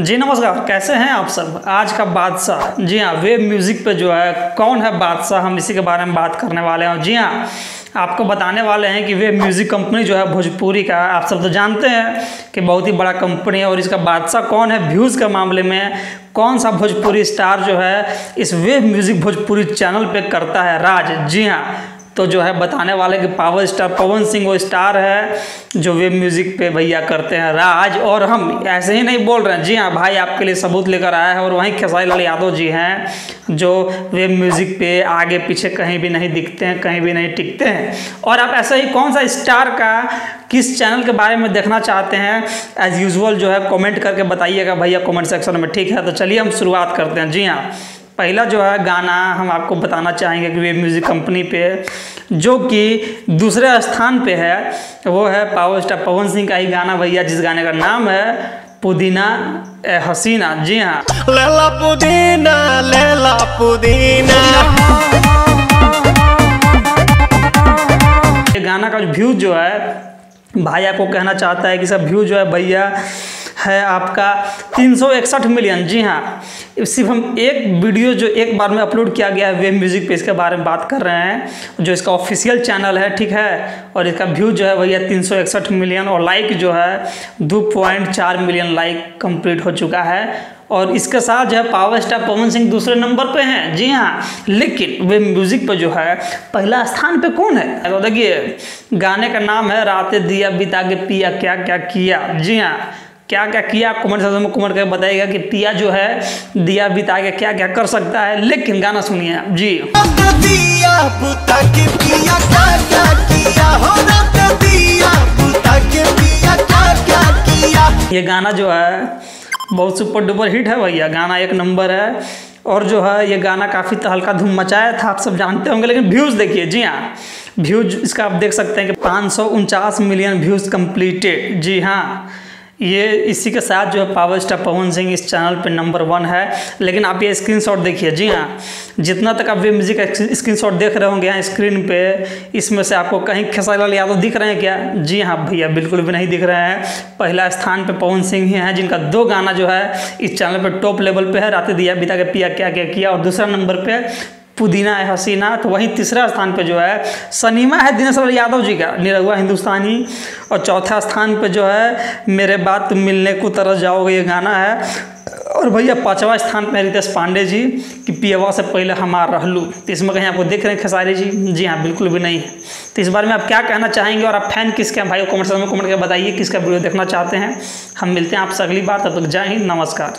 जी नमस्कार, कैसे हैं आप सब। आज का बादशाह, जी हाँ, वेब म्यूज़िक पे जो है कौन है बादशाह, हम इसी के बारे में बात करने वाले हैं। जी हाँ, आपको बताने वाले हैं कि वेब म्यूज़िक कंपनी जो है भोजपुरी का, आप सब तो जानते हैं कि बहुत ही बड़ा कंपनी है और इसका बादशाह कौन है व्यूज़ के मामले में, कौन सा भोजपुरी स्टार जो है इस वेब म्यूज़िक भोजपुरी चैनल पे करता है राज। जी हाँ, तो जो है बताने वाले कि पावर स्टार पवन सिंह वो स्टार है जो वेब म्यूज़िक पे भैया करते हैं राज। और हम ऐसे ही नहीं बोल रहे हैं, जी हाँ भाई आपके लिए सबूत लेकर आया है। और वहीं खेसारी लाल यादव जी हैं जो वेब म्यूज़िक पे आगे पीछे कहीं भी नहीं दिखते हैं, कहीं भी नहीं टिकते हैं। और आप ऐसा ही कौन सा स्टार का किस चैनल के बारे में देखना चाहते हैं, एज़ यूजुअल जो है कमेंट करके बताइएगा भैया कमेंट सेक्शन में, ठीक है। तो चलिए हम शुरुआत करते हैं। जी हाँ, पहला जो है गाना हम आपको बताना चाहेंगे कि वेब म्यूज़िक कंपनी पे जो कि दूसरे स्थान पे है वो है पावर स्टार पवन सिंह का ही गाना भैया, जिस गाने का नाम है पुदीना ए हसीना। जी हाँ, लेला पुदीना लेला पुदीना। ये गाना का व्यू जो है भाई आपको कहना चाहता है कि सब व्यू जो है भैया है आपका 361 मिलियन। जी हाँ, सिर्फ हम एक वीडियो जो एक बार में अपलोड किया गया है वेब म्यूज़िक पे, इसके बारे में बात कर रहे हैं, जो इसका ऑफिशियल चैनल है, ठीक है। और इसका व्यू जो है भैया 361 मिलियन और लाइक जो है 2.4 मिलियन लाइक कंप्लीट हो चुका है। और इसके साथ जो है पावर स्टार पवन सिंह दूसरे नंबर पे हैं। जी हाँ, लेकिन वेब म्यूज़िक पे जो है पहला स्थान पे कौन है, तो देखिए गाने का नाम है रातें दिया बिता के पिया क्या क्या किया। जी हाँ, क्या क्या किया कमेंट सेक्शन में कमेंट करके बताइएगा कि पिया जो है दिया बिता के क्या क्या कर सकता है। लेकिन गाना सुनिए आप। जी, दिया बुता के पिया क्या क्या किया, हो रात दिया बुता के पिया क्या क्या किया। ये गाना जो है बहुत सुपर डुपर हिट है भैया, गाना एक नंबर है। और जो है ये गाना काफ़ी तहलका धूम मचाया था, आप सब जानते होंगे। लेकिन व्यूज़ देखिए, जी हाँ, व्यूज इसका आप देख सकते हैं कि 549 मिलियन व्यूज़ कंप्लीटेड। जी हाँ, ये इसी के साथ जो है पावर स्टार पवन सिंह इस चैनल पे नंबर 1 है। लेकिन आप ये स्क्रीनशॉट देखिए, जी हाँ, जितना तक आप वेब म्यूज़िक का स्क्रीनशॉट देख रहे होंगे यहाँ स्क्रीन पे, इसमें से आपको कहीं खेसारी लाल यादव दिख रहे हैं क्या? जी हाँ भैया, बिल्कुल भी नहीं दिख रहे हैं। पहला स्थान पे पवन सिंह ही हैं जिनका 2 गाना जो है इस चैनल पे टॉप लेवल पे है, रातें दिया बिता के पिया क्या क्या किया। और दूसरा नंबर पे पुदीना है हसीना। तो वहीं तीसरा स्थान पे जो है सनीमा है दिनेश लाल यादव जी का निरहुआ हिंदुस्तानी। और चौथा स्थान पे जो है मेरे बाद तुम मिलने को तरस जाओगे, ये गाना है। और भैया 5वां स्थान पे रितेश पांडे जी कि पियवा से पहले हमार रहलू। तो इसमें कहीं आपको देख रहे हैं खेसारी जी? जी हाँ, बिल्कुल भी नहीं है। तो इस बारे में आप क्या कहना चाहेंगे और आप फैन किसके हैं भाई, कमेंट सेक्शन में कमेंट करके बताइए किसका वीडियो देखना चाहते हैं। हम मिलते हैं आपसे अगली बार, तब तक जय हिंद, नमस्कार।